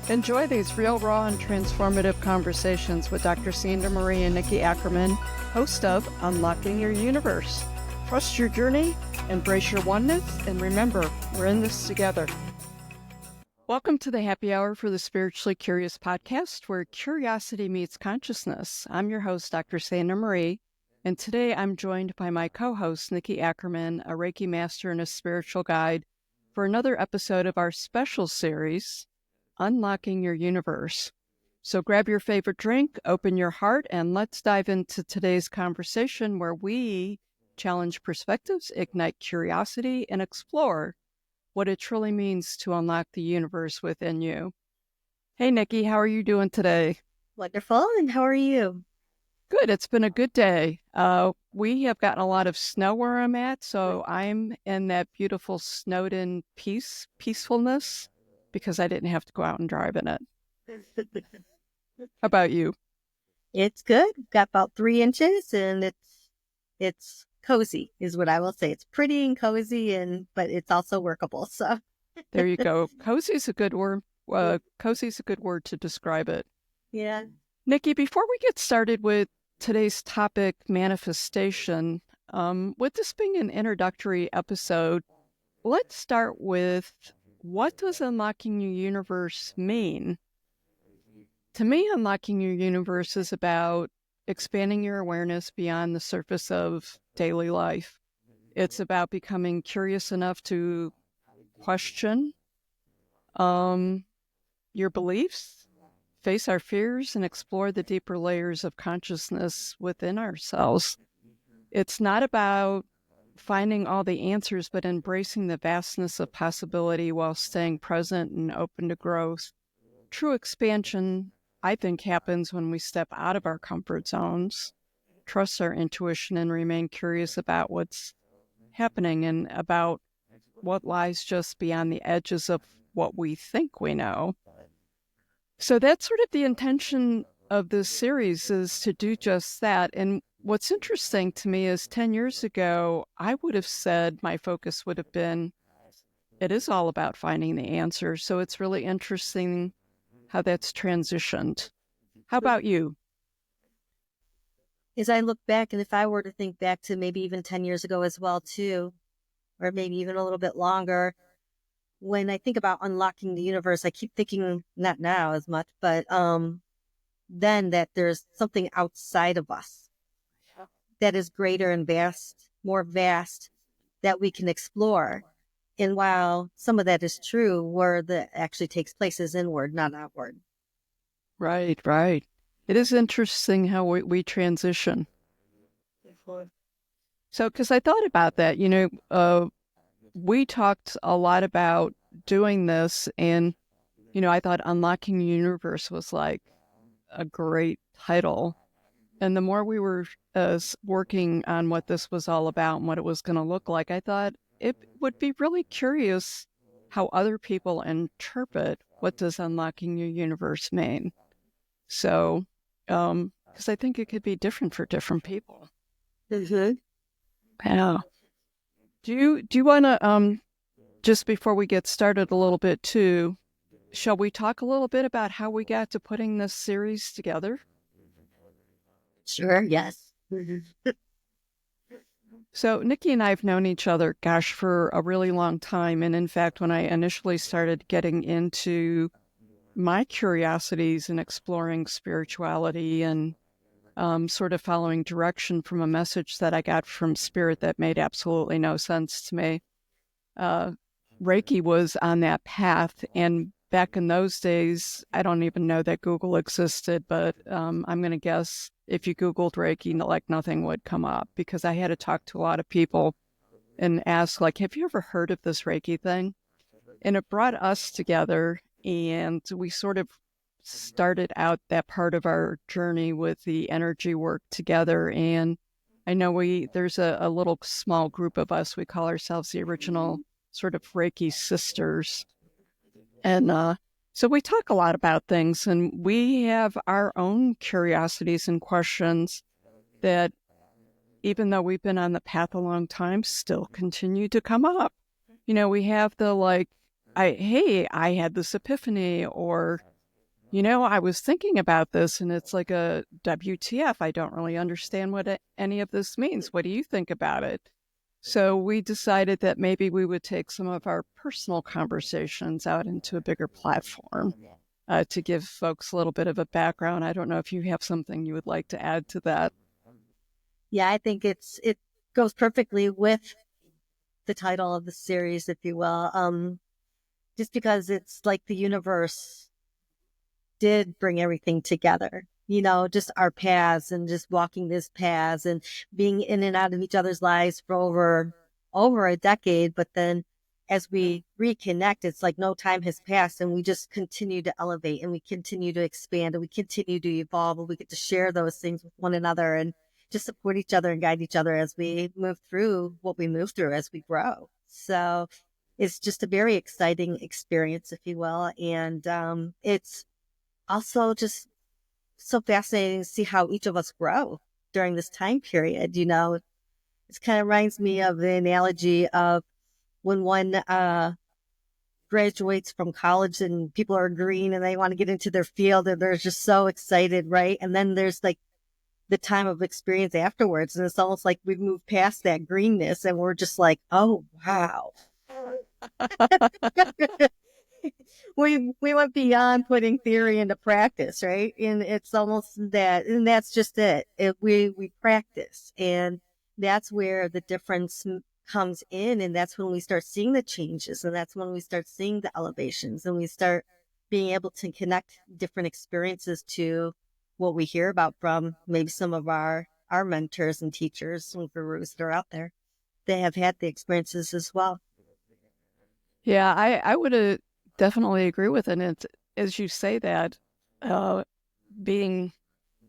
Enjoy these real, raw, and transformative conversations with Dr. Sandra and Nikki Ackerman, host of Unlocking Your Universe. Trust your journey, embrace your oneness, and remember, we're in this together. Welcome to the Happy Hour for the Spiritually Curious podcast, where curiosity meets consciousness. I'm your host, Dr. Sandra, and today I'm joined by my co-host, Nikki Ackerman, a Reiki master and a spiritual guide, for another episode of our special series, Unlocking Your Universe. So grab your favorite drink, open your heart, and let's dive into today's conversation where we challenge perspectives, ignite curiosity, and explore what it truly means to unlock the universe within you. Hey, Nikki, how are you doing today? Wonderful. And how are you? Good. It's been a good day. We have gotten a lot of snow where I'm at, so I'm in that beautiful snowed-in peacefulness because I didn't have to go out and drive in it. How about you? It's good. Got about 3 inches, and it's cozy, is what I will say. It's pretty and cozy, but it's also workable. So there you go. Cozy is a good word. Cozy is a good word to describe it. Yeah. Nikki, before we get started with today's topic, manifestation, with this being an introductory episode, let's start with, what does unlocking your universe mean? To me, unlocking your universe is about expanding your awareness beyond the surface of daily life. It's about becoming curious enough to question your beliefs, face our fears, and explore the deeper layers of consciousness within ourselves. It's not about finding all the answers, but embracing the vastness of possibility while staying present and open to growth. True expansion, I think, happens when we step out of our comfort zones, trust our intuition, and remain curious about what's happening and about what lies just beyond the edges of what we think we know. So that's sort of the intention of this series, is to do just that. And what's interesting to me is 10 years ago, I would have said my focus would have been, it is all about finding the answer. So it's really interesting how that's transitioned. How about you? As I look back, and if I were to think back to maybe even 10 years ago as well, too, or maybe even a little bit longer, when I think about unlocking the universe, I keep thinking, not now as much, but then that there's something outside of us that is greater and more vast, that we can explore. And while some of that is true, where that actually takes place is inward, not outward. Right. It is interesting how we transition. So, because I thought about that, we talked a lot about doing this, and, I thought Unlocking the Universe was like a great title. And the more we were working on what this was all about and what it was going to look like, I thought it would be really curious how other people interpret, what does Unlocking Your Universe mean? So, because I think it could be different for different people. Mm-hmm. Yeah. Do you want to, just before we get started a little bit too, shall we talk a little bit about how we got to putting this series together? Sure, yes. So Nikki and I have known each other, for a really long time. And in fact, when I initially started getting into my curiosities and exploring spirituality and sort of following direction from a message that I got from Spirit that made absolutely no sense to me, Reiki was on that path. And back in those days, I don't even know that Google existed, but I'm going to guess if you Googled Reiki, like nothing would come up, because I had to talk to a lot of people and ask, like, have you ever heard of this Reiki thing? And it brought us together, and we sort of started out that part of our journey with the energy work together. And I know there's a little small group of us. We call ourselves the original sort of Reiki sisters. And so we talk a lot about things, and we have our own curiosities and questions that, even though we've been on the path a long time, still continue to come up. We have the I had this epiphany, or I was thinking about this and it's like a WTF. I don't really understand what any of this means. What do you think about it? So we decided that maybe we would take some of our personal conversations out into a bigger platform to give folks a little bit of a background. I don't know if you have something you would like to add to that. Yeah, I think it goes perfectly with the title of the series, if you will. Just because it's like the universe did bring everything together, just our paths and just walking this paths and being in and out of each other's lives for over a decade. But then as we reconnect, it's like no time has passed and we just continue to elevate and we continue to expand and we continue to evolve and we get to share those things with one another and just support each other and guide each other as we move through what we move through as we grow. So it's just a very exciting experience, if you will. And it's also just so fascinating to see how each of us grow during this time period. It kind of reminds me of the analogy of when one graduates from college and people are green and they want to get into their field and they're just so excited, right? And then there's like the time of experience afterwards. And it's almost like we've moved past that greenness and we're just like, oh, wow. we went beyond putting theory into practice, right? And it's almost that, and that's just it. We practice, and that's where the difference comes in, and that's when we start seeing the changes, and that's when we start seeing the elevations, and we start being able to connect different experiences to what we hear about from maybe some of our mentors and teachers and gurus that are out there. They have had the experiences as well. Yeah, I would definitely agree with it. And it's, as you say that, being,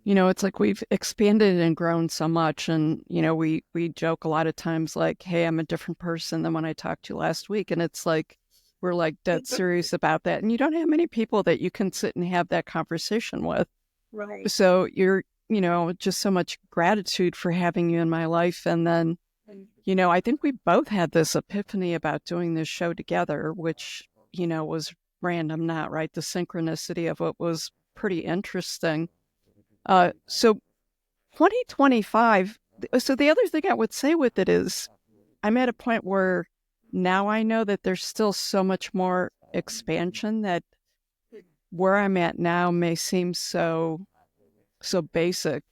it's like we've expanded and grown so much. And, we joke a lot of times like, hey, I'm a different person than when I talked to you last week. And it's like, we're like dead serious about that. And you don't have many people that you can sit and have that conversation with. Right. So you're, just so much gratitude for having you in my life. And then, I think we both had this epiphany about doing this show together, which, was random, not right. The synchronicity of it was pretty interesting. So 2025. So the other thing I would say with it is I'm at a point where now I know that there's still so much more expansion that where I'm at now may seem so basic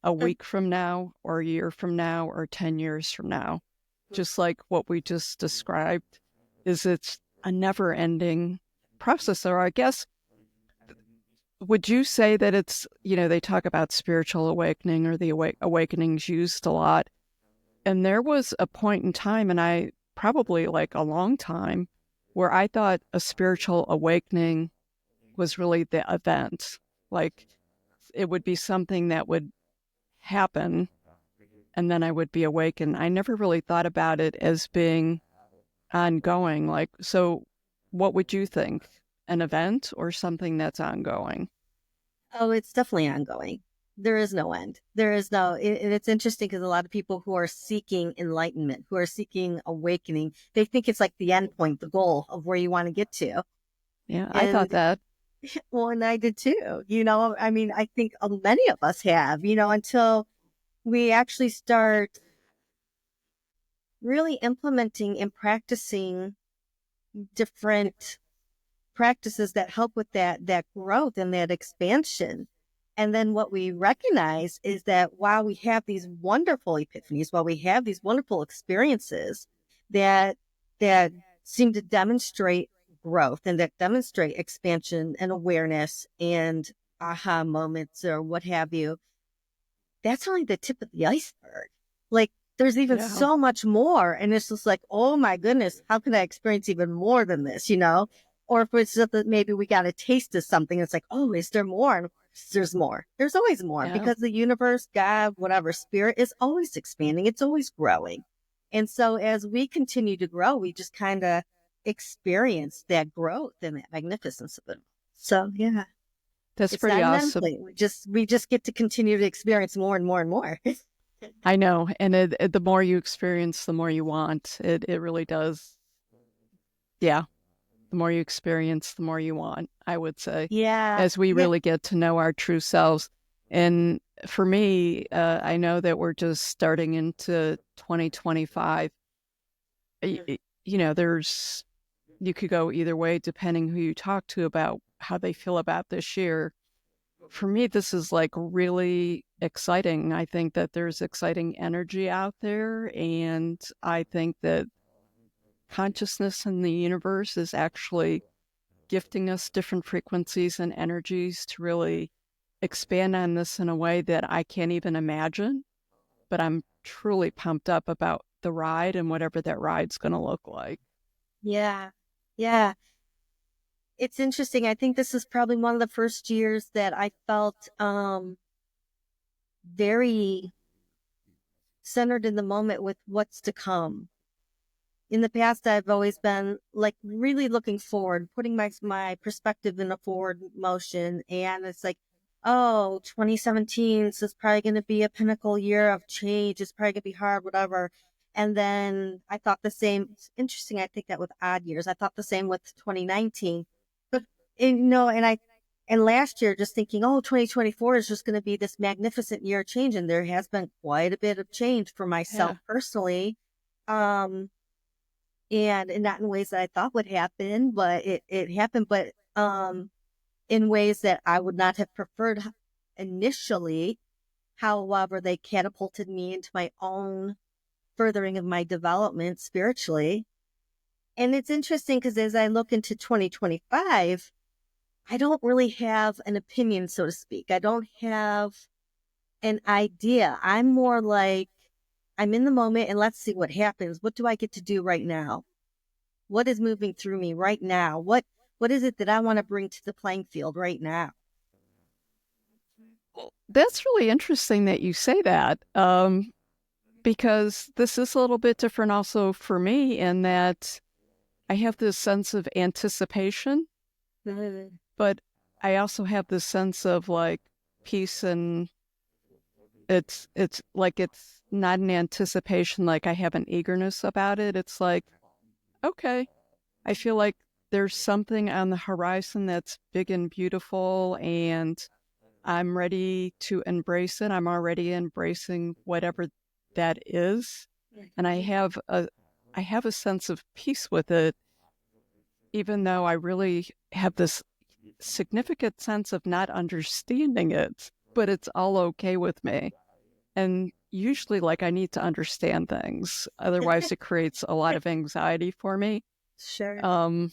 a week from now or a year from now or 10 years from now. Just like what we just described, is it's a never ending process. Or I guess, would you say that it's, they talk about spiritual awakening or the awakenings used a lot. And there was a point in time, and I probably like a long time, where I thought a spiritual awakening was really the event. Like it would be something that would happen and then I would be awakened. I never really thought about it as being ongoing. Like, so what would you think? An event or something that's ongoing? Oh, it's definitely ongoing. There is no end. There is no, and it's interesting because a lot of people who are seeking enlightenment, who are seeking awakening, they think it's like the end point, the goal of where you want to get to. Yeah, I thought And that. well, and I did too. I mean, I think many of us have, until we actually start really implementing and practicing different practices that help with that growth and that expansion. And then what we recognize is that while we have these wonderful epiphanies, while we have these wonderful experiences that that seem to demonstrate growth and that demonstrate expansion and awareness and aha moments or what have you, that's only the tip of the iceberg. Like there's even Yeah. so much more. And it's just like, oh my goodness, how can I experience even more than this, Or if it's just that maybe we got a taste of something, it's like, oh, is there more? And of course there's more. There's always more Yeah. because the universe, God, whatever, spirit is always expanding. It's always growing. And so as we continue to grow, we just kind of experience that growth and that magnificence of it. So yeah, That's it's not pretty an awesome. endpoint. We just get to continue to experience more and more and more. I know. And the more you experience, the more you want. It really does. Yeah. The more you experience, the more you want, I would say, Yeah. as we Yeah. really get to know our true selves. And for me, I know that we're just starting into 2025. There's you could go either way depending who you talk to about how they feel about this year. For me, this is like really exciting. I think that there's exciting energy out there, and I think that consciousness in the universe is actually gifting us different frequencies and energies to really expand on this in a way that I can't even imagine. But I'm truly pumped up about the ride and whatever that ride's going to look like. Yeah. Yeah. It's interesting. I think this is probably one of the first years that I felt very centered in the moment with what's to come. In the past, I've always been like really looking forward, putting my perspective in a forward motion. And it's like, oh, 2017, this is probably going to be a pinnacle year of change. It's probably going to be hard, whatever. And then I thought the same. It's interesting. I think that with odd years, I thought the same with 2019. But, and last year, just thinking, oh, 2024 is just going to be this magnificent year of change. And there has been quite a bit of change for myself Yeah. personally. And not in ways that I thought would happen, but it happened, but in ways that I would not have preferred initially. However, they catapulted me into my own furthering of my development spiritually. And it's interesting because as I look into 2025, I don't really have an opinion, so to speak. I don't have an idea. I'm more like, I'm in the moment and let's see what happens. What do I get to do right now? What is moving through me right now? What is it that I want to bring to the playing field right now? Well, that's really interesting that you say that, because this is a little bit different also for me in that I have this sense of anticipation, Mhm. but I also have this sense of like peace, and it's like it's not an anticipation like I have an eagerness about it. It's like, okay, I feel like there's something on the horizon that's big and beautiful, and I'm ready to embrace it. I'm already embracing whatever that is. And I have a sense of peace with it, even though I really have this significant sense of not understanding it, but it's all okay with me. And usually like I need to understand things. Otherwise it creates a lot of anxiety for me. Sure. Um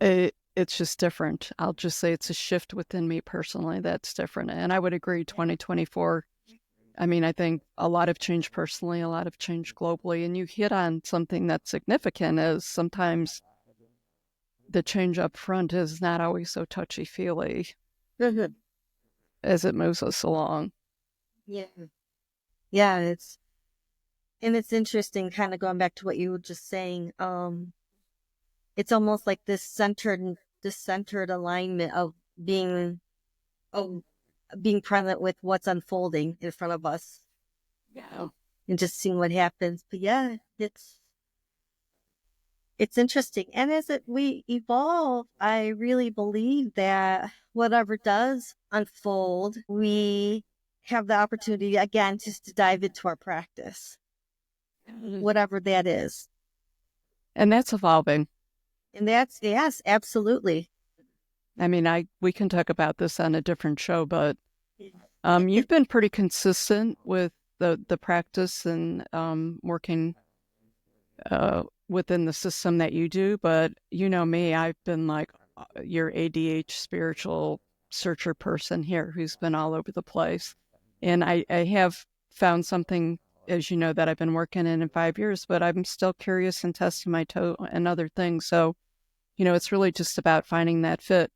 it's just different. I'll just say it's a shift within me personally that's different. And I would agree 2024. I mean, I think a lot of change personally, a lot of change globally. And you hit on something that's significant is sometimes the change up front is not always so touchy feely Mhm. as it moves us along. Yeah. Yeah, it's interesting kind of going back to what you were just saying. It's almost like this centered alignment being of being present with what's unfolding in front of us Yeah. and just seeing what happens. But yeah, it's interesting. And we evolve, I really believe that whatever does unfold, we have the opportunity again just to dive into our practice, whatever that is. And that's evolving. And that's, yes, absolutely. I mean, we can talk about this on a different show, but you've been pretty consistent with the practice and working within the system that you do. But you know me, I've been like your ADH spiritual searcher person here who's been all over the place. And I have found something, as you know, that I've been working in 5 years, but I'm still curious and testing my toe and other things. So, it's really just about finding that fit.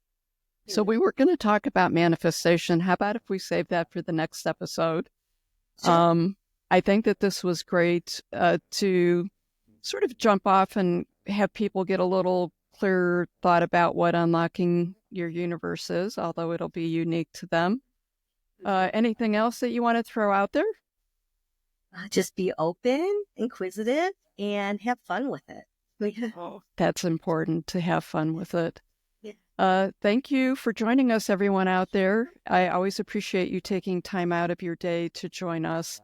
So we were going to talk about manifestation. How about if we save that for the next episode? Sure. I think that this was great to sort of jump off and have people get a little clearer thought about what unlocking your universe is, although it'll be unique to them. Anything else that you want to throw out there? Just be open, inquisitive, and have fun with it. Yeah. Oh, that's important to have fun with it. Yeah. Thank you for joining us, everyone out there. I always appreciate you taking time out of your day to join us.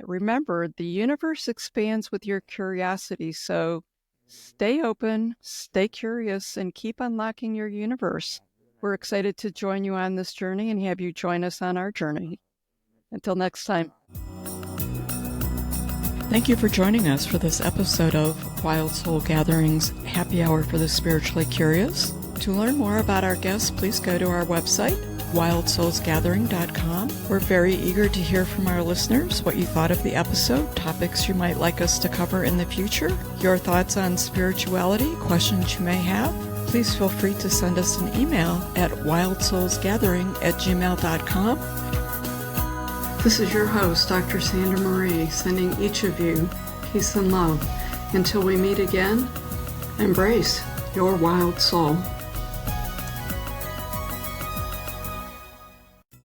Remember, the universe expands with your curiosity, so stay open, stay curious, and keep unlocking your universe. We're excited to join you on this journey and have you join us on our journey. Until next time. Thank you for joining us for this episode of Wild Soul Gatherings Happy Hour for the Spiritually Curious. To learn more about our guests, please go to our website, wildsoulsgathering.com. We're very eager to hear from our listeners what you thought of the episode, topics you might like us to cover in the future, your thoughts on spirituality, questions you may have. Please feel free to send us an email at wildsoulsgathering@gmail.com. This is your host, Dr. Sandra Marie, sending each of you peace and love. Until we meet again, embrace your wild soul.